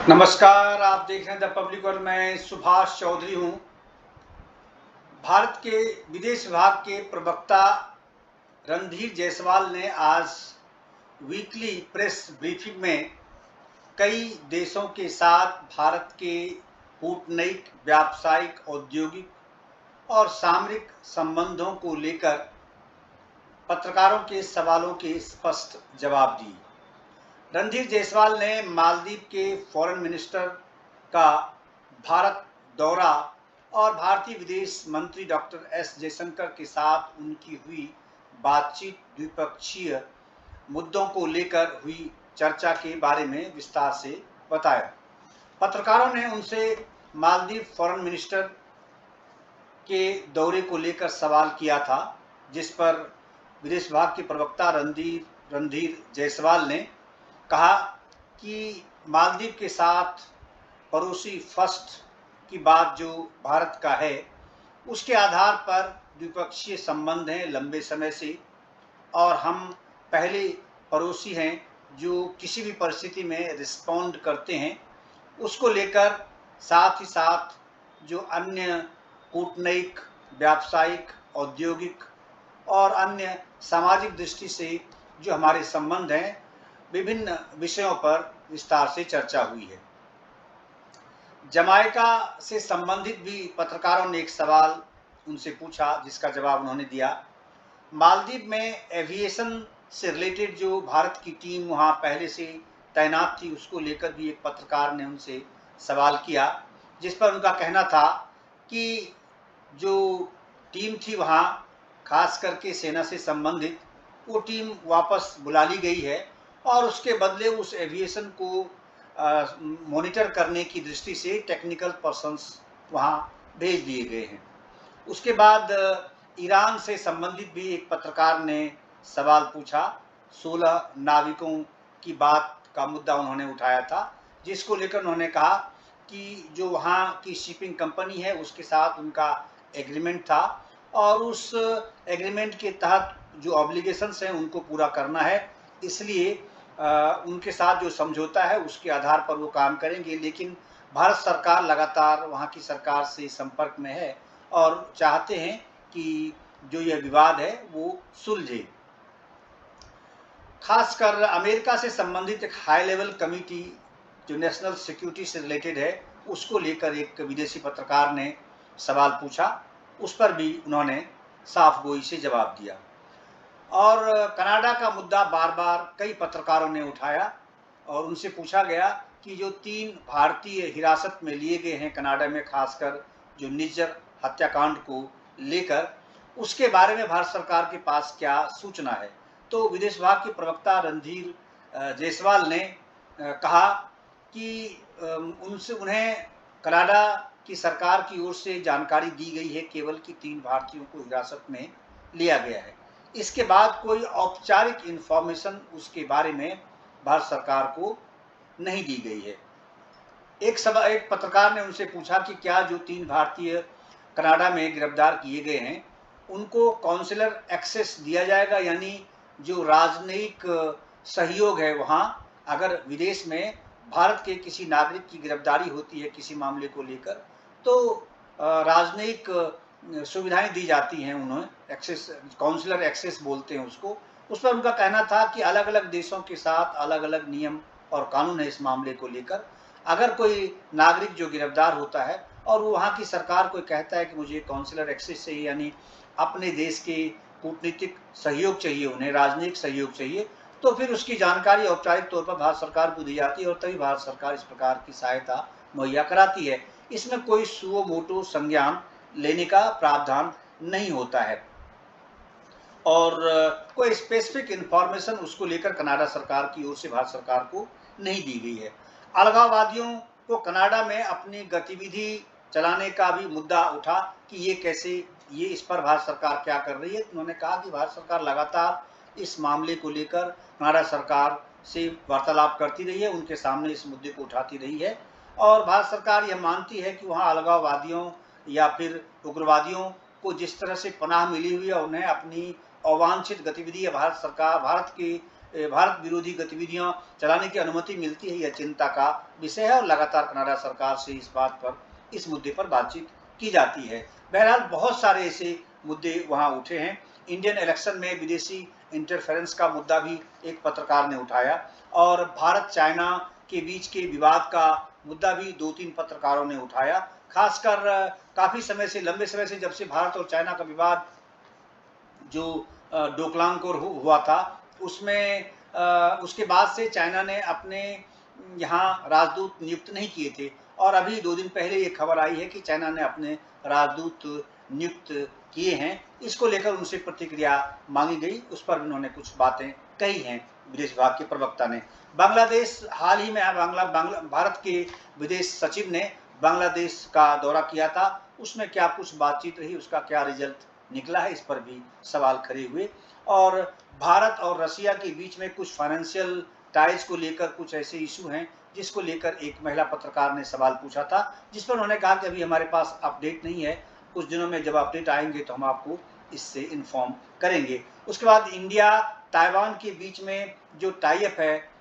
नमस्कार, आप देख रहे हैं द पब्लिक वर्ल्ड। मैं सुभाष चौधरी हूं। भारत के विदेश विभाग के प्रवक्ता रणधीर जायसवाल ने आज वीकली प्रेस ब्रीफिंग में कई देशों के साथ भारत के कूटनैतिक, व्यावसायिक, औद्योगिक और सामरिक संबंधों को लेकर पत्रकारों के सवालों के स्पष्ट जवाब दिए। रणधीर जायसवाल ने मालदीव के फॉरेन मिनिस्टर का भारत दौरा और भारतीय विदेश मंत्री डॉक्टर एस जयशंकर के साथ उनकी हुई बातचीत, द्विपक्षीय मुद्दों को लेकर हुई चर्चा के बारे में विस्तार से बताया। पत्रकारों ने उनसे मालदीव फॉरेन मिनिस्टर के दौरे को लेकर सवाल किया था, जिस पर विदेश विभाग के प्रवक्ता रणधीर जायसवाल ने कहा कि मालदीव के साथ पड़ोसी फर्स्ट की बात जो भारत का है, उसके आधार पर द्विपक्षीय संबंध हैं लंबे समय से, और हम पहले पड़ोसी हैं जो किसी भी परिस्थिति में रिस्पॉन्ड करते हैं। उसको लेकर साथ ही साथ जो अन्य कूटनैतिक, व्यावसायिक, औद्योगिक और अन्य सामाजिक दृष्टि से जो हमारे संबंध हैं, विभिन्न विषयों पर विस्तार से चर्चा हुई है। जमाइका से संबंधित भी पत्रकारों ने एक सवाल उनसे पूछा, जिसका जवाब उन्होंने दिया। मालदीव में एविएशन से रिलेटेड जो भारत की टीम वहां पहले से तैनात थी, उसको लेकर भी एक पत्रकार ने उनसे सवाल किया, जिस पर उनका कहना था कि जो टीम थी वहां, खास करके सेना से संबंधित, वो टीम वापस बुला ली गई है और उसके बदले उस एविएशन को मॉनिटर करने की दृष्टि से टेक्निकल पर्सन्स वहां भेज दिए गए हैं। उसके बाद ईरान से संबंधित भी एक पत्रकार ने सवाल पूछा। 16 नाविकों की बात का मुद्दा उन्होंने उठाया था, जिसको लेकर उन्होंने कहा कि जो वहाँ की शिपिंग कंपनी है, उसके साथ उनका एग्रीमेंट था और उस एग्रीमेंट के तहत जो ऑब्लिगेशंस हैं उनको पूरा करना है, इसलिए उनके साथ जो समझौता है उसके आधार पर वो काम करेंगे। लेकिन भारत सरकार लगातार वहाँ की सरकार से संपर्क में है और चाहते हैं कि जो यह विवाद है वो सुलझे। खासकर अमेरिका से संबंधित एक हाई लेवल कमेटी जो नेशनल सिक्योरिटी से रिलेटेड है, उसको लेकर एक विदेशी पत्रकार ने सवाल पूछा। उस पर भी उन्होंने साफ गोई से जवाब दिया। और कनाडा का मुद्दा बार बार कई पत्रकारों ने उठाया और उनसे पूछा गया कि जो 3 भारतीय हिरासत में लिए गए हैं कनाडा में, खासकर जो निज्जर हत्याकांड को लेकर, उसके बारे में भारत सरकार के पास क्या सूचना है। तो विदेश विभाग के प्रवक्ता रणधीर जायसवाल ने कहा कि उन्हें कनाडा की सरकार की ओर से जानकारी दी गई है केवल कि 3 भारतीयों को हिरासत में लिया गया है। इसके बाद कोई औपचारिक इन्फॉर्मेशन उसके बारे में भारत सरकार को नहीं दी गई है। एक पत्रकार ने उनसे पूछा कि क्या जो 3 भारतीय कनाडा में गिरफ्तार किए गए हैं, उनको काउंसलर एक्सेस दिया जाएगा, यानी जो राजनयिक सहयोग है वहाँ, अगर विदेश में भारत के किसी नागरिक की गिरफ्तारी होती है किसी मामले को लेकर, तो राजनयिक सुविधाएं दी जाती हैं उन्हें, एक्सेस, काउंसलर एक्सेस बोलते हैं उसको। उस पर उनका कहना था कि अलग अलग देशों के साथ अलग अलग नियम और कानून है इस मामले को लेकर। अगर कोई नागरिक जो गिरफ्तार होता है और वो वहाँ की सरकार को कहता है कि मुझे काउंसलर एक्सेस चाहिए, यानी अपने देश के कूटनीतिक सहयोग चाहिए, उन्हें राजनीतिक सहयोग चाहिए, तो फिर उसकी जानकारी औपचारिक तौर पर भारत सरकार को दी जाती है और तभी भारत सरकार इस प्रकार की सहायता मुहैया कराती है। इसमें कोई सुओ मोटो संज्ञान लेने का प्रावधान नहीं होता है और कोई स्पेसिफिक इंफॉर्मेशन उसको लेकर कनाडा सरकार की ओर से भारत सरकार को नहीं दी गई है। अलगाववादियों को कनाडा में अपनी गतिविधि चलाने का भी मुद्दा उठा कि ये कैसे, ये इस पर भारत सरकार क्या कर रही है। उन्होंने कहा कि भारत सरकार लगातार इस मामले को लेकर कनाडा सरकार से वार्तालाप करती रही है, उनके सामने इस मुद्दे को उठाती रही है और भारत सरकार यह मानती है कि वहाँ अलगाववादियों या फिर उग्रवादियों को जिस तरह से पनाह मिली हुई है, उन्हें अपनी अवांछित गतिविधि या भारत के भारत विरोधी गतिविधियां चलाने की अनुमति मिलती है, यह चिंता का विषय है और लगातार कनाडा सरकार से इस मुद्दे पर बातचीत की जाती है। बहरहाल बहुत सारे ऐसे मुद्दे वहां उठे हैं। इंडियन इलेक्शन में विदेशी इंटरफेरेंस का मुद्दा भी एक पत्रकार ने उठाया और भारत चाइना के बीच के विवाद का मुद्दा भी 2-3 पत्रकारों ने उठाया। खासकर काफी समय से, लंबे समय से, जब से भारत और चाइना का विवाद जो डोकलाम को हुआ था, उसमें उसके बाद से चाइना ने अपने यहाँ राजदूत नियुक्त नहीं किए थे और अभी 2 दिन पहले ये खबर आई है कि चाइना ने अपने राजदूत नियुक्त किए हैं। इसको लेकर उनसे प्रतिक्रिया मांगी गई, उस पर उन्होंने कुछ बातें कही हैं विदेश विभाग के प्रवक्ता ने। बांग्लादेश, हाल ही में भारत के विदेश सचिव ने बांग्लादेश का दौरा किया था, उसमें क्या कुछ बातचीत रही, उसका क्या रिजल्ट निकला है, इस पर भी सवाल खड़े हुए। और भारत और रसिया के बीच में कुछ फाइनेंशियल टाइज को लेकर कुछ ऐसे इशू हैं जिसको लेकर एक महिला पत्रकार ने सवाल पूछा था, जिस पर उन्होंने कहा कि अभी हमारे पास अपडेट नहीं है, कुछ दिनों में जब अपडेट आएंगे तो हम आपको इससे इन्फॉर्म करेंगे। उसके बाद इंडिया ताइवान के बीच में जो टाई अप है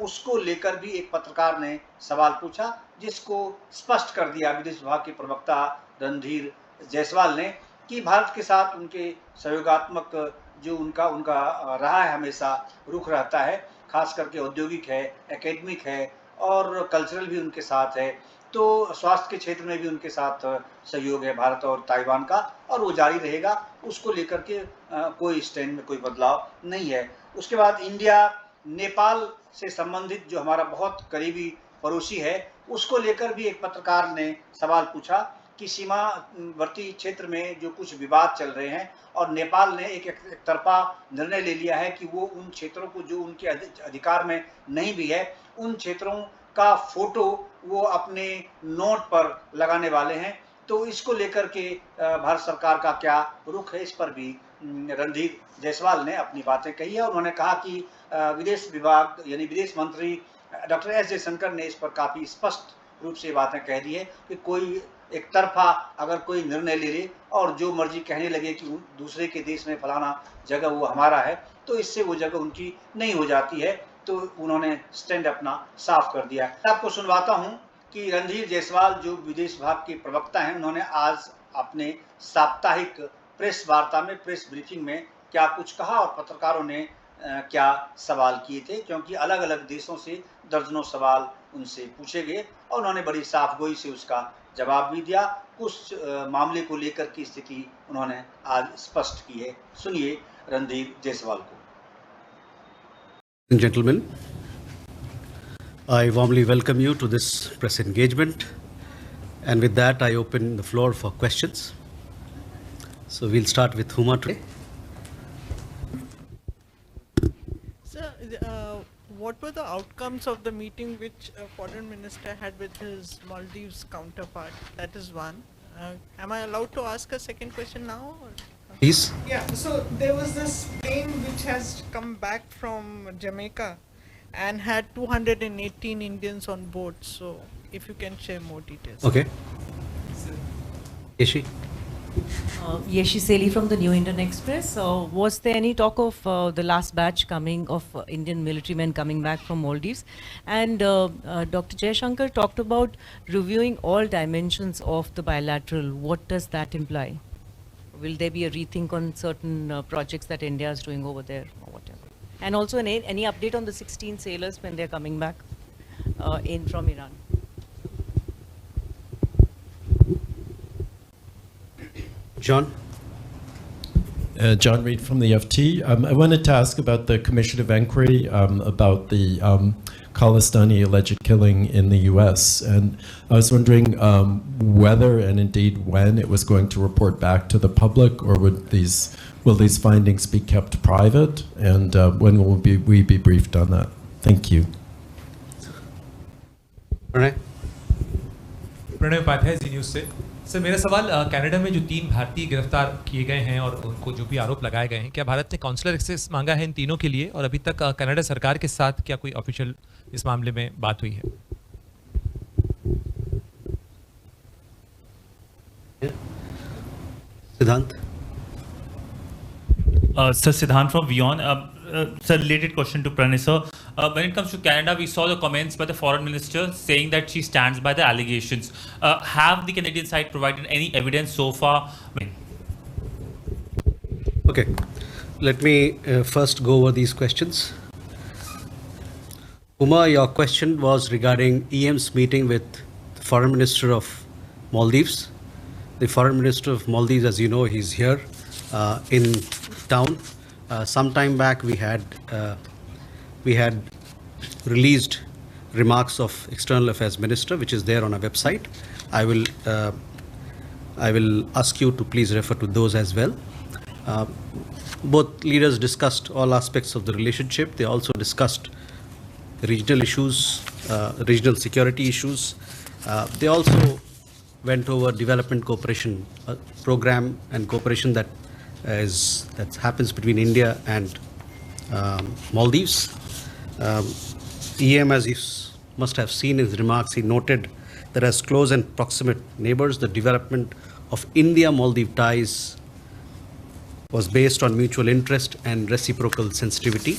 उसको लेकर भी एक पत्रकार ने सवाल पूछा, जिसको स्पष्ट कर दिया विदेश विभाग के प्रवक्ता रणधीर जायसवाल ने कि भारत के साथ उनके सहयोगात्मक जो उनका रहा है, हमेशा रुख रहता है, खास करके औद्योगिक है, एकेडमिक है और कल्चरल भी उनके साथ है। तो स्वास्थ्य के क्षेत्र में भी उनके साथ सहयोग है भारत और ताइवान का और वो जारी रहेगा, उसको लेकर के कोई स्टैंड में कोई बदलाव नहीं है। उसके बाद इंडिया नेपाल से संबंधित जो हमारा बहुत करीबी पड़ोसी है, उसको लेकर भी एक पत्रकार ने सवाल पूछा कि सीमावर्ती क्षेत्र में जो कुछ विवाद चल रहे हैं और नेपाल ने एक तरफा निर्णय ले लिया है कि वो उन क्षेत्रों को जो उनके अधिकार में नहीं भी है, उन क्षेत्रों का फोटो वो अपने नोट पर लगाने वाले हैं। तो इसको लेकर के भारत सरकार का क्या रुख है, इस पर भी रणधीर जायसवाल ने अपनी बातें कही है। उन्होंने कहा कि विदेश विभाग यानी विदेश मंत्री डॉक्टर एस जयशंकर ने इस पर काफ़ी स्पष्ट रूप से बातें कह दी है कि कोई एक तरफा अगर कोई निर्णय ले ले और जो मर्जी कहने लगे कि दूसरे के देश में फलाना जगह वो हमारा है, तो इससे वो जगह उनकी नहीं हो जाती है। तो उन्होंने स्टैंड अपना साफ कर दिया। आपको सुनवाता हूं कि रणधीर जायसवाल जो विदेश विभाग के प्रवक्ता हैं, उन्होंने आज अपने साप्ताहिक प्रेस वार्ता में, प्रेस ब्रीफिंग में क्या कुछ कहा और पत्रकारों ने क्या सवाल किए थे, क्योंकि अलग अलग देशों से दर्जनों सवाल उनसे पूछे गए और उन्होंने बड़ी साफगोई से उसका जवाब भी दिया। कुछ मामले को लेकर की स्थिति उन्होंने आज स्पष्ट की है। सुनिए रणधीर जायसवाल को। Gentlemen, I warmly welcome you to this press engagement, and with that I open the floor for questions. So we'll start with Huma today. Sir, what were the outcomes of the meeting which Foreign Minister had with his Maldives counterpart? That is one. Am I allowed to ask a second question now? Or? Please. Yeah, so there was this plane which has come back from Jamaica and had 218 Indians on board. So if you can share more details. Okay. Yeshi. Yeshi Seli from the New Indian Express. Was there any talk of the last batch coming of Indian military men coming back from Maldives? And Dr. Jaishankar talked about reviewing all dimensions of the bilateral. What does that imply? Will there be a rethink on certain projects that India is doing over there or whatever? And also any update on the 16 sailors when they're coming back from Iran? John? John Reed from the FT. I wanted to ask about the Commission of Inquiry about the Khalistani alleged killing in the US. And I was wondering whether and indeed when it was going to report back to the public, or will these findings be kept private? And when will we be briefed on that? Thank you. Pranay? Pranay Upadhyay Zee News से। Sir मेरा सवाल, Canada में जो 3 भारतीय गिरफ्तार किए गए हैं और उनको जो भी आरोप लगाए गए हैं, क्या भारत ने काउंसलर एक्सेस मांगा है इन तीनों के लिए, और अभी तक कनाडा सरकार के साथ क्या कोई ऑफिशियल इस मामले में बात हुई है? Siddhant? Sir, Siddhant from WION. Sir, related question to Pranay sir. When it comes to Canada, we saw the comments by the foreign minister saying that she stands by the allegations. Have the Canadian side provided any evidence so far? Okay, let me first go over these questions. Uma, your question was regarding EM's meeting with the Foreign Minister of Maldives. The Foreign Minister of Maldives, as you know, he's here in town. Some time back, we had released remarks of External Affairs Minister, which is there on our website. I will ask you to please refer to those as well. Both leaders discussed all aspects of the relationship. They also discussed regional issues, regional security issues. They also went over development cooperation program and cooperation that happens between India and Maldives. EM, as you must have seen in his remarks, he noted that as close and proximate neighbors, the development of India-Maldives ties was based on mutual interest and reciprocal sensitivity.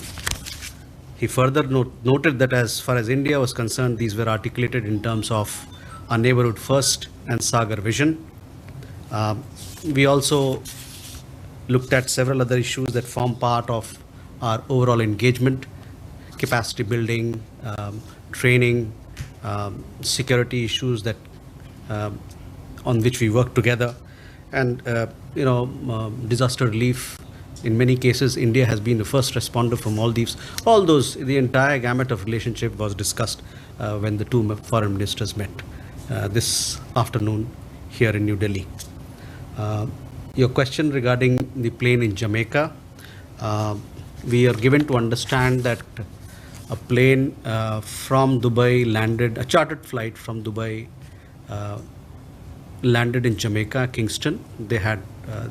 He further noted that as far as India was concerned, these were articulated in terms of our neighborhood first and Sagar vision. We also looked at several other issues that form part of our overall engagement: capacity building, training, security issues that on which we work together, and disaster relief. In many cases, India has been the first responder for Maldives. All those, the entire gamut of relationship was discussed when the two foreign ministers met this afternoon here in New Delhi. Your question regarding the plane in Jamaica, we are given to understand that a plane from Dubai landed, a chartered flight from Dubai landed in Jamaica, Kingston. There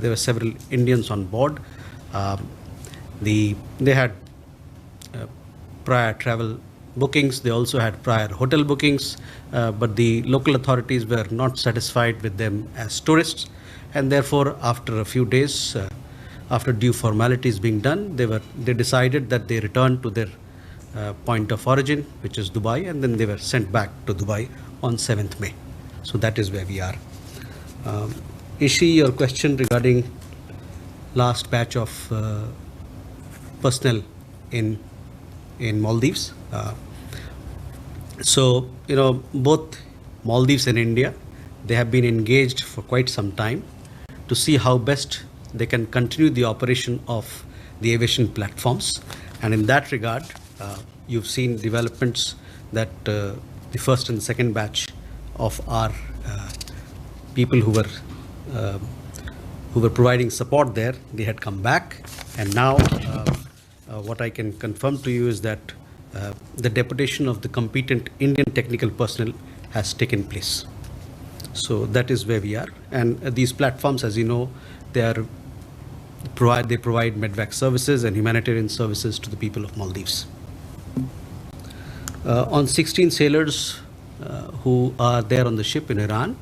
were several Indians on board. They had prior travel bookings. They also had prior hotel bookings, but the local authorities were not satisfied with them as tourists, and therefore, after a few days, after due formalities being done, they decided that they return to their point of origin, which is Dubai, and then they were sent back to Dubai on 7th May. So that is where we are. Ishi, your question regarding last batch of personnel in Maldives. So, both Maldives and India, they have been engaged for quite some time to see how best they can continue the operation of the aviation platforms. And in that regard, you've seen developments that the first and second batch of our people who were providing support there, they had come back. And now what I can confirm to you is that the deputation of the competent Indian technical personnel has taken place. So that is where we are. And these platforms, as you know, they provide medvac services and humanitarian services to the people of Maldives. On 16 sailors who are there on the ship in Iran,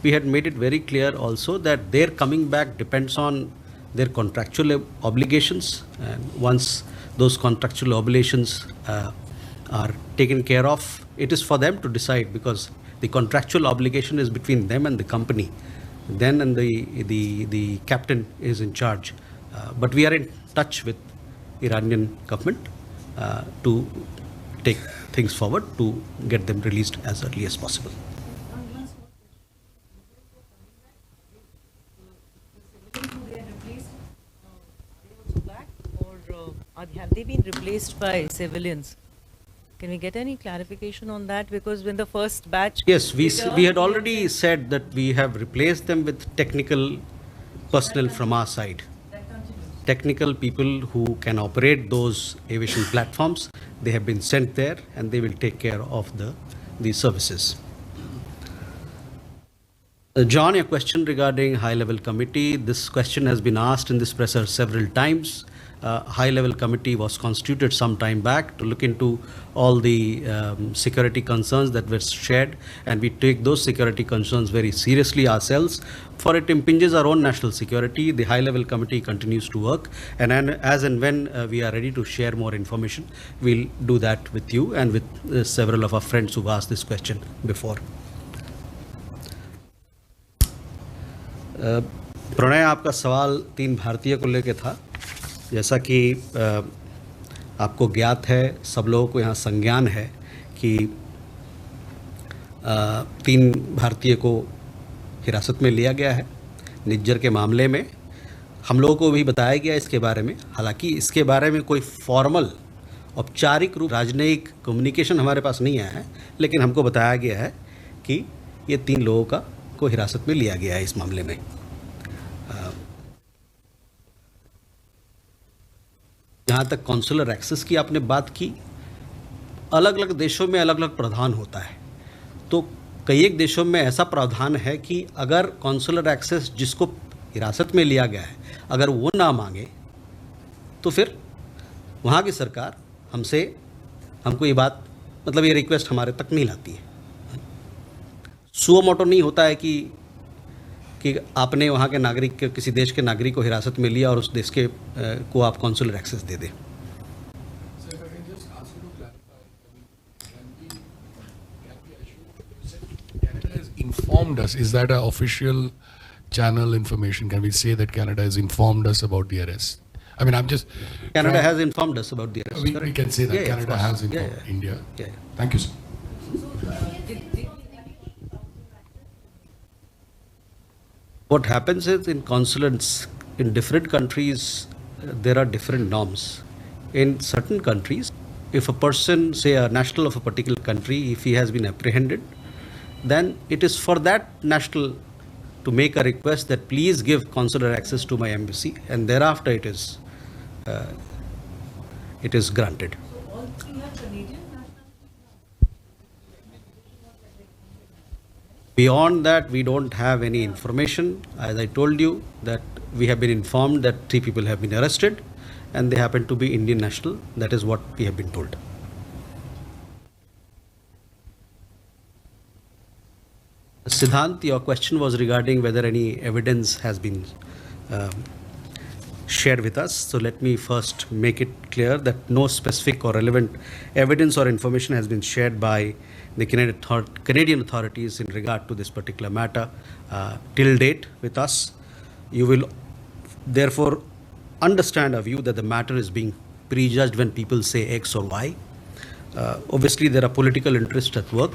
we had made it very clear also that their coming back depends on their contractual obligations, and once those contractual obligations are taken care of, it is for them to decide, because the contractual obligation is between them and the company. Then and the captain is in charge. But we are in touch with Iranian government to take things forward to get them released as early as possible. Have they been replaced by civilians? Can we get any clarification on that? Because when the first batch... Yes, we had already said that we have replaced them with technical personnel from our side. Technical people who can operate those aviation platforms, they have been sent there and they will take care of the services. John, your question regarding high-level committee, this question has been asked in this presser several times. high-level committee was constituted some time back to look into all the security concerns that were shared, and we take those security concerns very seriously ourselves. For it impinges our own national security. The high-level committee continues to work, and as and when we are ready to share more information, we'll do that with you and with several of our friends who've asked this question before. Pranay, आपका सवाल 3 भारतीय को लेके था. जैसा कि आपको ज्ञात है, सब लोगों को यहाँ संज्ञान है कि 3 भारतीय को हिरासत में लिया गया है निज्जर के मामले में. हम लोगों को भी बताया गया इसके बारे में. हालांकि इसके बारे में कोई फॉर्मल औपचारिक रूप राजनयिक कम्युनिकेशन हमारे पास नहीं आया है, लेकिन हमको बताया गया है कि ये 3 लोगों को हिरासत में लिया गया है इस मामले में. जहाँ तक कॉन्सुलर एक्सेस की आपने बात की, अलग अलग देशों में अलग अलग प्रावधान होता है. तो कई एक देशों में ऐसा प्रावधान है कि अगर कॉन्सुलर एक्सेस जिसको हिरासत में लिया गया है अगर वो ना मांगे तो फिर वहाँ की सरकार हमको ये बात, मतलब ये रिक्वेस्ट हमारे तक नहीं लाती है. सुओ मोटो नहीं होता है कि आपने वहाँ के नागरिक, किसी देश के नागरिक को हिरासत में लिया और उस देश के को आप कॉन्सुलर एक्सेस दे दें. Informed us. Is that an official channel information? Can we say that Canada has informed us about the arrest? I mean, I'm just... Canada has informed us about the arrest. We can say that. Yeah, Canada has informed India. Yeah. Thank you, sir. What happens is in consulates in different countries, there are different norms. In certain countries, if a person, say a national of a particular country, if he has been apprehended, then it is for that national to make a request that please give consular access to my embassy, and thereafter it is granted. So all 3 are Canadian nationals? Beyond that, we don't have any information. As I told you, that we have been informed that 3 people have been arrested and they happen to be Indian national. That is what we have been told. Siddhant, your question was regarding whether any evidence has been shared with us. So let me first make it clear that no specific or relevant evidence or information has been shared by the Canadian authorities in regard to this particular matter till date with us. You will therefore understand our view that the matter is being prejudged when people say X or Y. Obviously, there are political interests at work.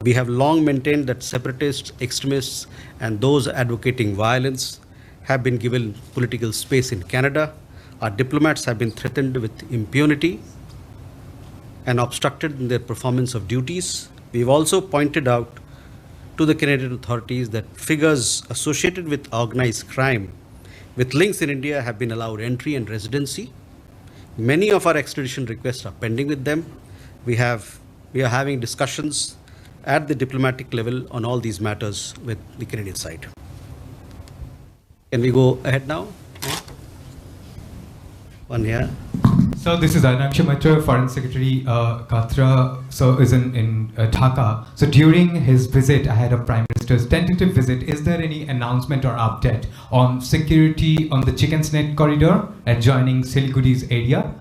We have long maintained that separatists, extremists, and those advocating violence have been given political space in Canada. Our diplomats have been threatened with impunity and obstructed in their performance of duties. We've also pointed out to the Canadian authorities that figures associated with organized crime with links in India have been allowed entry and residency. Many of our extradition requests are pending with them. We are having discussions at the diplomatic level on all these matters with the Canadian side. Can we go ahead now? One here. So this is Arnab Mitra, Foreign Secretary Katra, so is in Dhaka. So during his visit ahead of Prime Minister's tentative visit, is there any announcement or update on security on the Chicken Snake corridor adjoining Siliguri's area?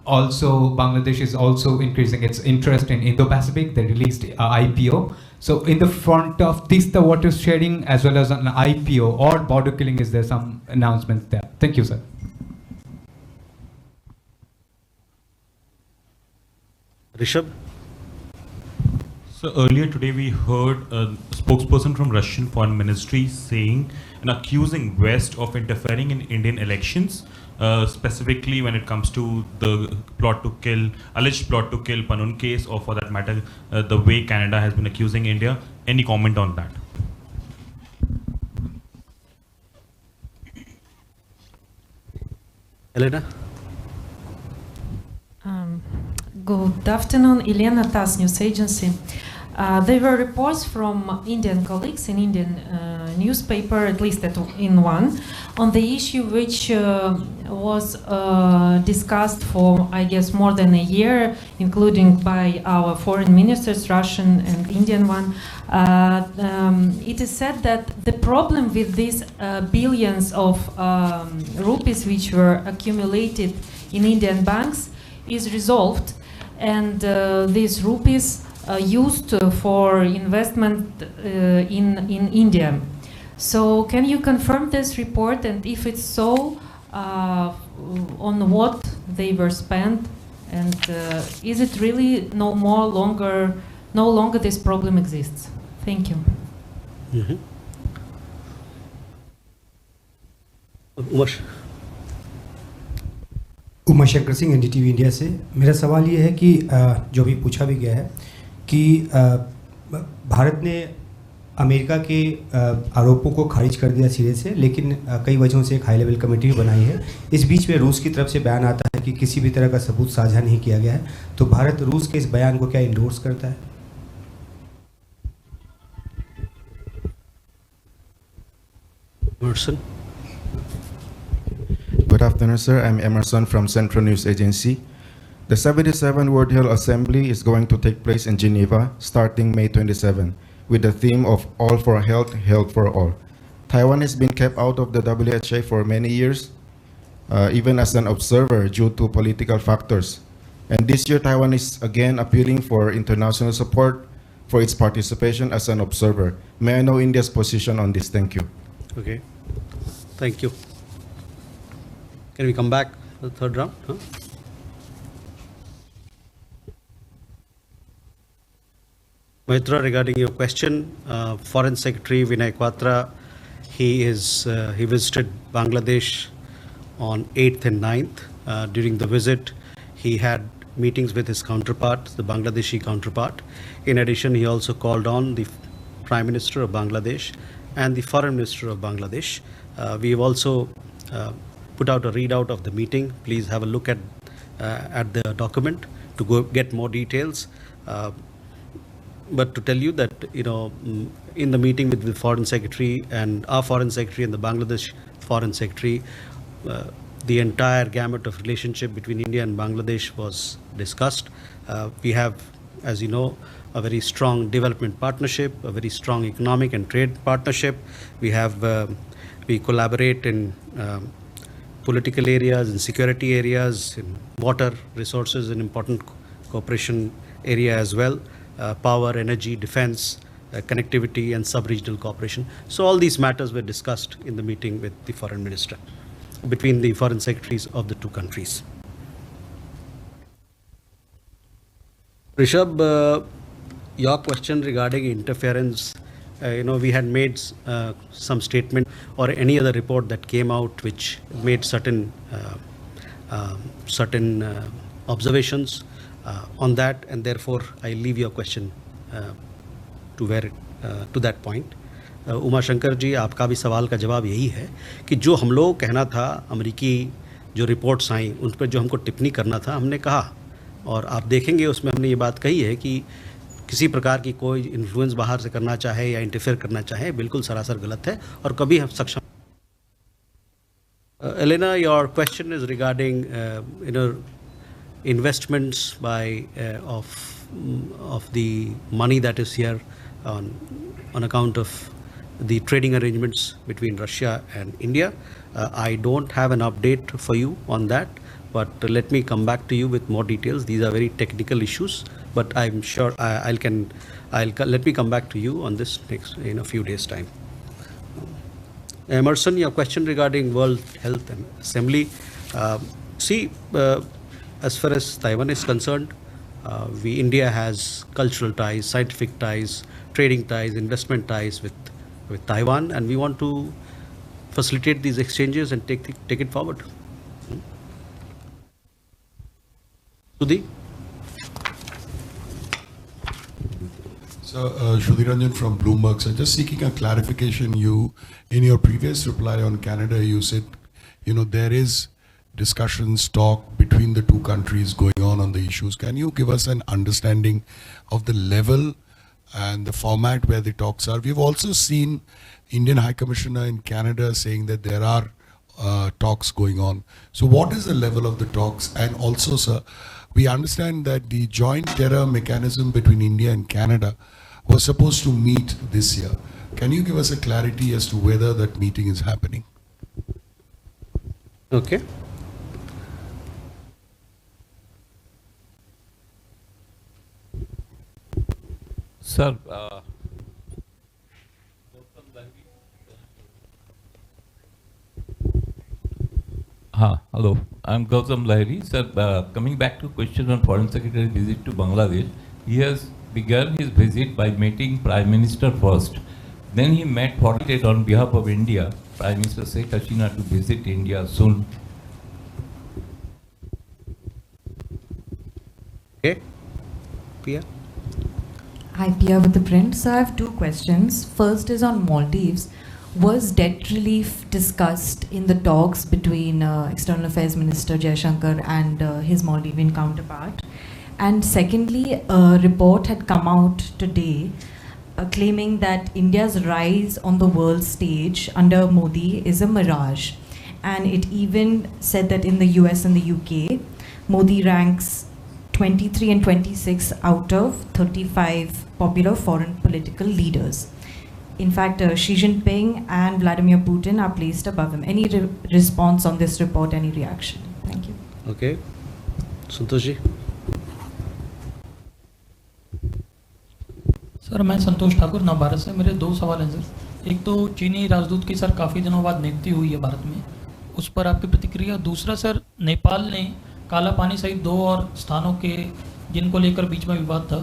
Also, Bangladesh is also increasing its interest in Indo-Pacific. They released IPO. So in the front of this, the water sharing as well as an IPO or border killing, is there some announcements there? Thank you, sir. Rishabh? So earlier today we heard a spokesperson from Russian Foreign Ministry saying and accusing West of interfering in Indian elections, specifically when it comes to the alleged plot to kill Panun case, or for that matter, the way Canada has been accusing India. Any comment on that? Elena? Good afternoon, Elena Tass, News Agency. There were reports from Indian colleagues in Indian newspaper, at least in one, on the issue which was discussed for, I guess, more than a year, including by our foreign ministers, Russian and Indian one. It is said that the problem with these billions of rupees which were accumulated in Indian banks is resolved, and these rupees used for investment in India. So can you confirm this report, and if it's so, on what they were spent, and is it really no longer this problem exists? Thank you. Uma Shankar Singh NDTV India से। मेरा सवाल ये है कि जो भी पूछा भी गया है कि भारत ने अमेरिका के आरोपों को खारिज कर दिया सिरे से, लेकिन कई वजहों से एक हाई लेवल कमेटी भी बनाई है। इस बीच में रूस की तरफ से बयान आता है कि किसी भी तरह का सबूत साझा नहीं किया गया है, तो भारत रूस के इस बयान को क्या इंडोर्स करता है? Emerson. Good afternoon, sir. I'm Emerson from Central News Agency. The 77th World Health Assembly is going to take place in Geneva starting May 27 with the theme of All for Health, Health for All. Taiwan has been kept out of the WHO for many years, even as an observer due to political factors. And this year, Taiwan is again appealing for international support for its participation as an observer. May I know India's position on this? Thank you. Okay. Thank you. Can we come back to the third round? Huh? Maitra, regarding your question, Foreign Secretary Vinay Quatra, he visited Bangladesh on 8th and 9th. During the visit, he had meetings with his counterpart, the Bangladeshi counterpart. In addition, he also called on the Prime Minister of Bangladesh and the Foreign Minister of Bangladesh. We have also put out a readout of the meeting. Please have a look at the document to go get more details. But to tell you that, in the meeting with the Foreign Secretary and our Foreign Secretary and the Bangladesh Foreign Secretary, the entire gamut of relationship between India and Bangladesh was discussed. We have, as you know, a very strong development partnership, a very strong economic and trade partnership. We collaborate in political areas, in security areas, in water resources, an important cooperation area as well. Power, energy, defense, connectivity, and sub-regional cooperation. So all these matters were discussed in the meeting with the foreign minister, between the foreign secretaries of the two countries. Rishabh, your question regarding interference, we had made some statement or any other report that came out which made certain observations on that, and therefore I leave your question to that point. Uma Shankar ji, आपका भी सवाल का जवाब यही है कि जो हम लोग कहना था, अमेरिकी जो रिपोर्ट्स आई उन पर जो हमको टिप्पणी करना था, हमने कहा, और आप देखेंगे उसमें हमने ये बात कही है कि किसी प्रकार की कोई इन्फ्लुएंस बाहर से करना चाहे या इंटरफेयर करना चाहे, बिल्कुल सरासर गलत है और कभी हम सक्षम. Elena, your question is regarding investments of the money that is here on account of the trading arrangements between Russia and India. I don't have an update for you on that, but let me come back to you with more details. These are very technical issues, but I'm sure let me come back to you on this next in a few days' time. Emerson, your question regarding World Health Assembly. As far as Taiwan is concerned, India has cultural ties, scientific ties, trading ties, investment ties with Taiwan, and we want to facilitate these exchanges and take it forward. Sudhi? So, Shruti Ranjan from Bloomberg. So, just seeking a clarification. In your previous reply on Canada, you said, there is discussions, talk between the two countries going on the issues. Can you give us an understanding of the level and the format where the talks are. We've also seen Indian High Commissioner in Canada saying that there are talks going on. So what is the level of the talks? And also, sir, we understand that the joint terror mechanism between India and Canada was supposed to meet this year. Can you give us a clarity as to whether that meeting is happening? Okay. Sir, hello. I'm Gautam Lahiri. Sir, coming back to question on Foreign Secretary visit to Bangladesh, he has begun his visit by meeting Prime Minister first. Then he met 48 on behalf of India, Prime Minister Sheikh Hasina, to visit India soon. Okay. Pia? Hi, Pia with the print. So I have two questions. First is on Maldives. Was debt relief discussed in the talks between External Affairs Minister Jaishankar and his Maldivian counterpart? And secondly, a report had come out today claiming that India's rise on the world stage under Modi is a mirage. And it even said that in the US and the UK, Modi ranks 23 and 26 out of 35 popular foreign political leaders. In fact, Xi Jinping and Vladimir Putin are placed above him. Any response on this report, any reaction? Thank you. Okay. Santosh ji? Sir मैं संतोष ठाकुर नवभारत से। मेरे दो सवाल हैं sir. एक तो चीनी राजदूत की सर काफ़ी दिनों बाद नियुक्ति हुई है भारत में, उस पर आपकी प्रतिक्रिया। दूसरा सर, नेपाल ने काला पानी सहित 2 और स्थानों के जिनको लेकर बीच में विवाद था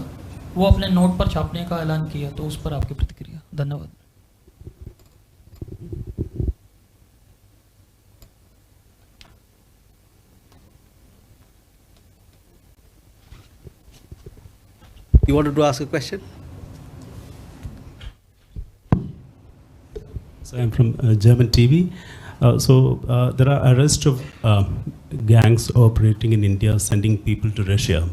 वो अपने नोट पर छापने का ऐलान किया, तो उस पर आपकी प्रतिक्रिया। धन्यवाद। You wanted to ask a question? So I'm from German TV. There are arrests of gangs operating in India, sending people to Russia,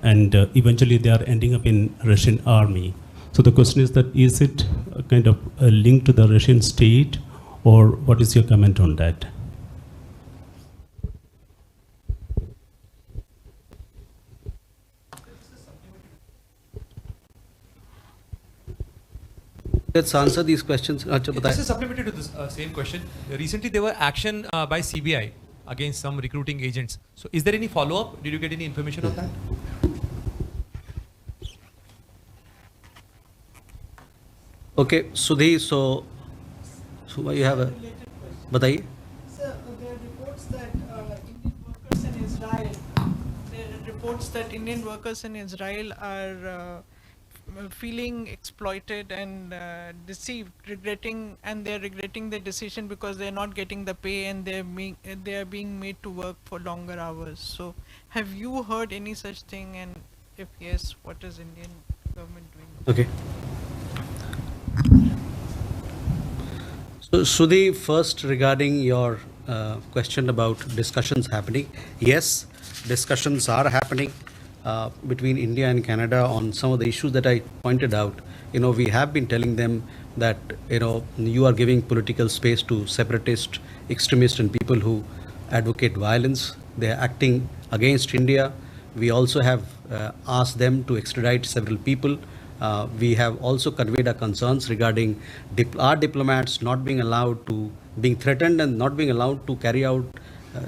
and eventually they are ending up in Russian army. So the question is that, is it a kind of a link to the Russian state, or what is your comment on that? Let's answer these questions. This is supplementary to this same question. Recently, there were action by CBI against some recruiting agents. So, is there any follow-up? Did you get any information on that? Okay, Sudhi, so you have a... Bataiye. Sir, there are reports that Indian workers in Israel, Indian workers in Israel are feeling exploited and deceived, they're regretting their decision because they're not getting the pay and they are being made to work for longer hours. So, have you heard any such thing, and if yes, what is Indian government doing? Okay. So, Sudhi, first regarding your question about discussions happening. Yes, discussions are happening between India and Canada on some of the issues that I pointed out. We have been telling them that, you are giving political space to separatist, extremists and people who advocate violence. They are acting against India. We also have asked them to extradite several people. We have also conveyed our concerns regarding our diplomats not being allowed to, being threatened and not being allowed to carry out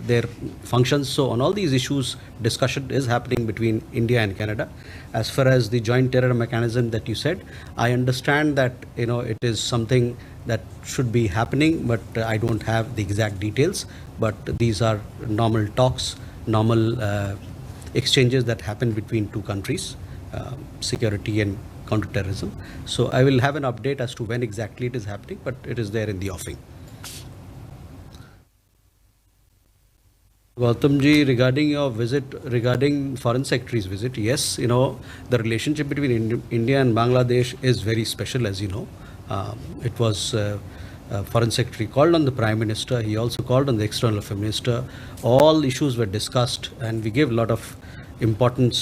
their functions. So on all these issues, discussion is happening between India and Canada. As far as the joint terror mechanism that you said, I understand that it is something that should be happening, but I don't have the exact details. But these are normal talks, normal exchanges that happen between two countries, security and counterterrorism. So I will have an update as to when exactly it is happening, but it is there in the offing. Gautamji, regarding your visit, regarding Foreign Secretary's visit, yes, the relationship between India and Bangladesh is very special, as you know. It was Foreign Secretary called on the Prime Minister, he also called on the External Affairs Minister. All issues were discussed and we gave a lot of, importance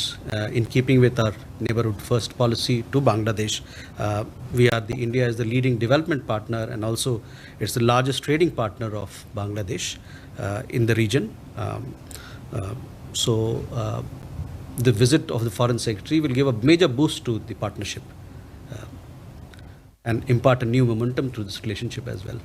in keeping with our neighborhood first policy to Bangladesh. India is the leading development partner, and also it's the largest trading partner of Bangladesh in the region. The visit of the Foreign Secretary will give a major boost to the partnership and impart a new momentum to this relationship as well.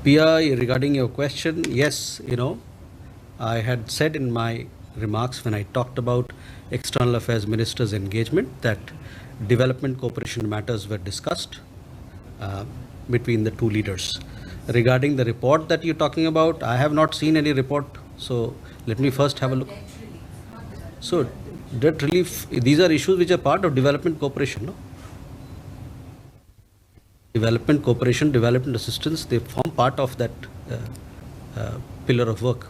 Pia, regarding your question, yes, I had said in my remarks when I talked about External Affairs Minister's engagement that development cooperation matters were discussed between the two leaders. Regarding the report that you're talking about, I have not seen any report, so let me first have a look. So, debt relief, these are issues which are part of development cooperation, no? Development cooperation, development assistance, they form part of that pillar of work.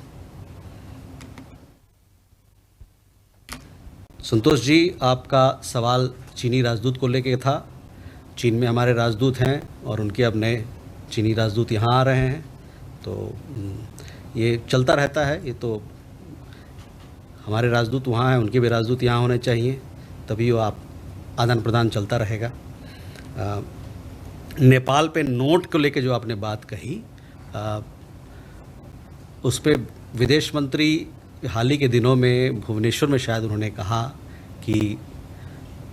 Santosh ji, आपका सवाल चीनी राजदूत को लेके था. चीन में हमारे राजदूत हैं और उनके अब नए चीनी राजदूत यहाँ आ रहे हैं, तो ये चलता रहता है. ये तो हमारे राजदूत वहाँ हैं, उनके भी राजदूत यहाँ होने चाहिए, तभी वो आप आदान प्रदान चलता रहेगा. नेपाल पे नोट को लेके जो आपने बात कही, उस पे विदेश मंत्री हाल ही के दिनों में भुवनेश्वर में शायद उन्होंने कहा कि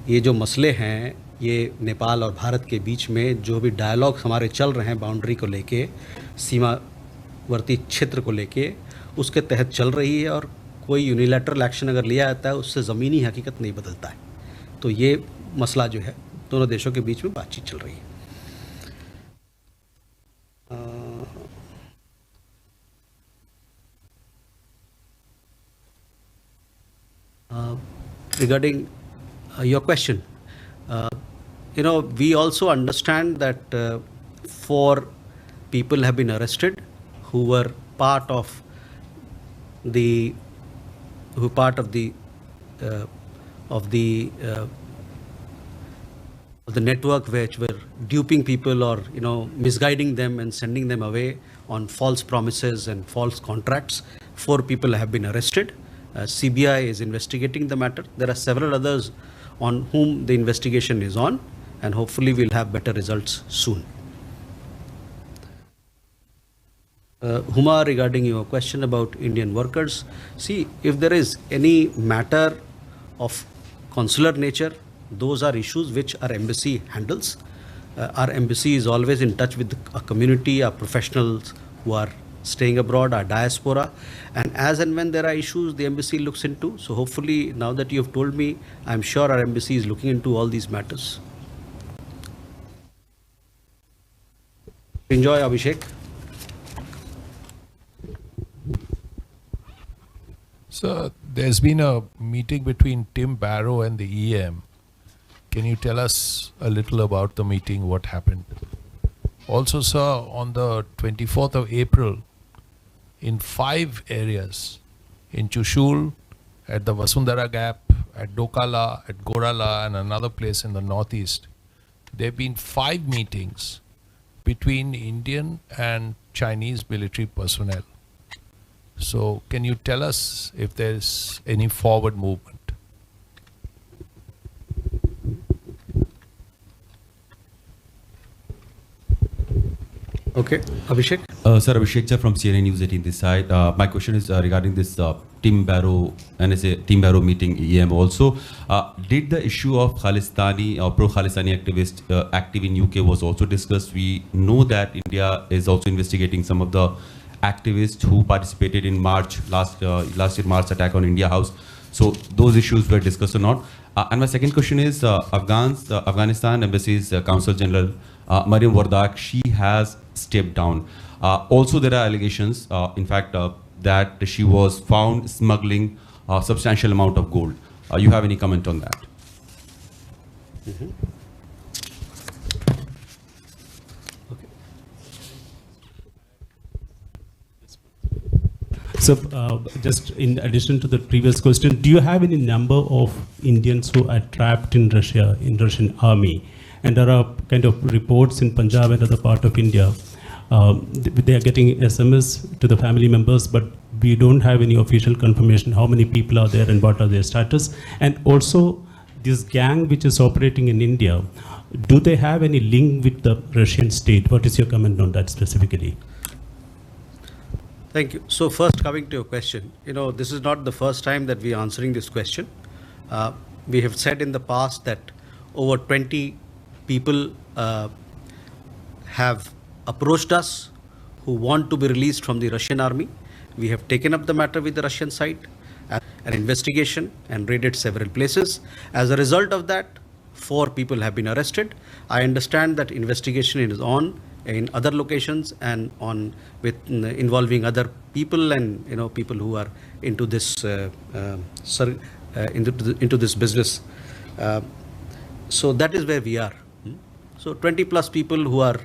ये जो मसले हैं, ये नेपाल और भारत के बीच में जो भी डायलॉग हमारे चल रहे हैं बाउंड्री को लेके, सीमावर्ती क्षेत्र को लेके, उसके तहत चल रही है, और कोई यूनिलैटरल एक्शन अगर लिया जाता है उससे ज़मीनी हकीकत नहीं बदलता है. तो ये मसला जो है दोनों देशों के बीच में बातचीत चल रही है. Regarding your question, we also understand that 4 people have been arrested who were part of the network which were duping people or misguiding them and sending them away on false promises and false contracts. 4 people have been arrested. CBI is investigating the matter. There are several others on whom the investigation is on, and hopefully we'll have better results soon. Huma, regarding your question about Indian workers, see, if there is any matter of consular nature, those are issues which our embassy handles. Our embassy is always in touch with our community, our professionals who are staying abroad, our diaspora, and as and when there are issues, the embassy looks into. So hopefully, now that you have told me, I'm sure our embassy is looking into all these matters. Enjoy, Abhishek. So there's been a meeting between Tim Barrow and the EM. Can you tell us a little about the meeting, what happened? Also, sir, on the 24th of April, in 5 areas, in Chushul, at the Vasundhara Gap, at Dokala, at Gorala, and another place in the northeast, there have been 5 meetings between Indian and Chinese military personnel. So can you tell us if there's any forward movement? Okay, Abhishek. Sir, Abhishek Jha from CNN News 18 this side. My question is regarding this Tim Barrow, NSA Tim Barrow meeting, EM also. Did the issue of Khalistani or pro-Khalistani activist active in UK was also discussed? We know that India is also investigating some of the activists who participated in March, last year March attack on India House. So those issues were discussed or not? And my second question is Afghanistan Embassy's Consul General Mariam Wardak, she has stepped down. Also there are allegations, in fact, that she was found smuggling a substantial amount of gold. You have any comment on that? So, just in addition to the previous question, do you have any number of Indians who are trapped in Russia, in Russian army? And there are kind of reports in Punjab and other part of India They are getting SMS to the family members, but we don't have any official confirmation how many people are there and what are their status. And also, this gang which is operating in India, do they have any link with the Russian state? What is your comment on that specifically? Thank you. So first, coming to your question, this is not the first time that we are answering this question. We have said in the past that over 20 people have approached us who want to be released from the Russian army. We have taken up the matter with the Russian side, an investigation, and raided several places. As a result of that, 4 people have been arrested. I understand that investigation is on in other locations and on with involving other people and people who are into this into this business. So that is where we are. So 20 plus people who are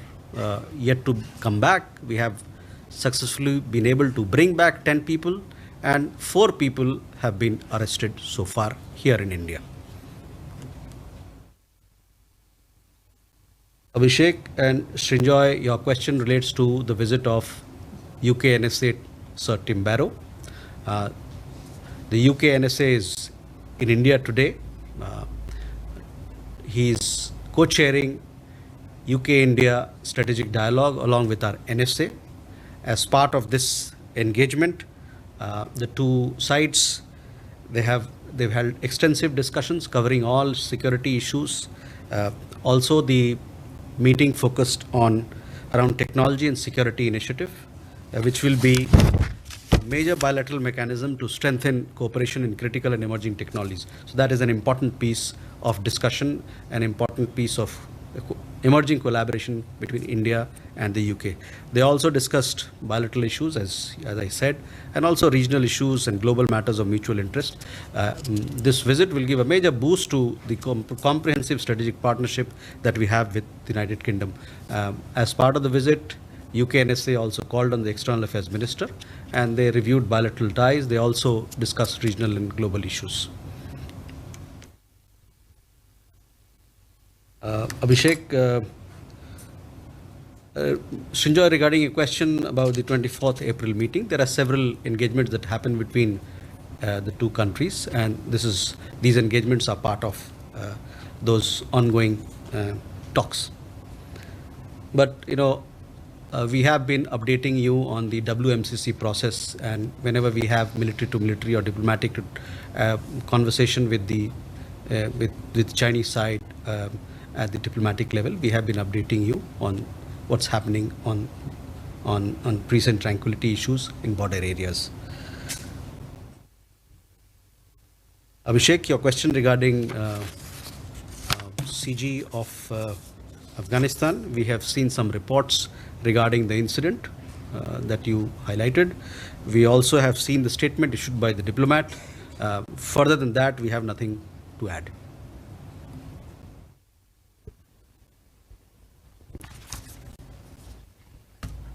yet to come back. We have successfully been able to bring back 10 people, and 4 people have been arrested so far here in India. Abhishek and Srinjoy, your question relates to the visit of UK NSA Sir Tim Barrow. The UK NSA is in India today. He is co-chairing UK-India strategic dialogue along with our NSA. As part of this engagement, the two sides, they've held extensive discussions covering all security issues. Also, the meeting focused on around technology and security initiative, which will be a major bilateral mechanism to strengthen cooperation in critical and emerging technologies. So that is an important piece of discussion, an important piece of emerging collaboration between India and the UK. They also discussed bilateral issues, as I said, and also regional issues and global matters of mutual interest. This visit will give a major boost to the comprehensive strategic partnership that we have with the United Kingdom. As part of the visit, UK NSA also called on the External Affairs Minister, and they reviewed bilateral ties. They also discussed regional and global issues. Abhishek, Srinjoy, regarding a question about the 24th April meeting, there are several engagements that happen between the two countries, and these engagements are part of those ongoing talks. But we have been updating you on the WMCC process, and whenever we have military to military or diplomatic conversation with the Chinese side at the diplomatic level, we have been updating you on what's happening on peace and tranquility issues in border areas. Abhishek, your question regarding CG of Afghanistan, we have seen some reports regarding the incident that you highlighted. We also have seen the statement issued by the diplomat. Further than that, we have nothing to add.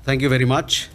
Thank you very much.